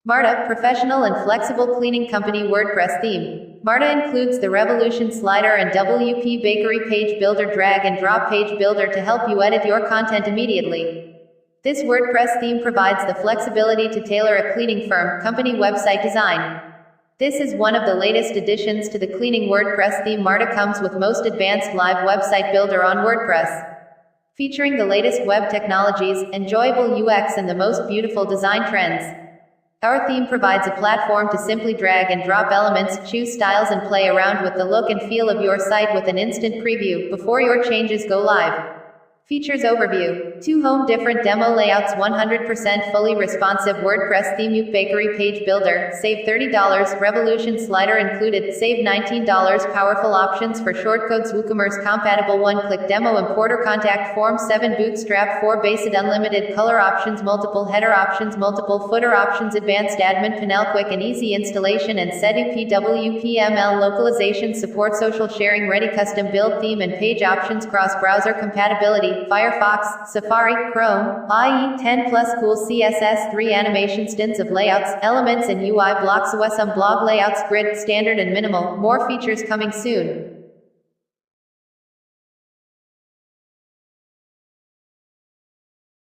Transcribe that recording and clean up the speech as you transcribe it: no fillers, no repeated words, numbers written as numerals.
Marta, professional and flexible cleaning company WordPress theme. Marta includes the Revolution Slider and WP Bakery Page Builder drag and drop page builder to help you edit your content immediately. This WordPress theme provides the flexibility to tailor a cleaning firm, company website design. This is one of the latest additions to the cleaning WordPress theme. Marta comes with most advanced live website builder on WordPress. Featuring the latest web technologies, enjoyable UX and the most beautiful design trends. Our theme provides a platform to simply drag and drop elements, choose styles and play around with the look and feel of your site with an instant preview before your changes go live. Features overview. 2 home different demo layouts, 100% fully responsive WordPress theme. Bakery page builder, save $30, Revolution slider included, save $19, powerful options for shortcodes, WooCommerce compatible, 1-click demo, importer contact form, 7 bootstrap, 4 basic, unlimited color options, multiple header options, multiple footer options, advanced admin panel, quick and easy installation and setup, WPML localization support, social sharing ready, custom build theme and page options, cross-browser compatibility, Firefox, Safari, Chrome, IE 10 plus cool CSS 3 animation stints of layouts, elements and UI blocks, OSM blog layouts, grid, standard and minimal, more features coming soon.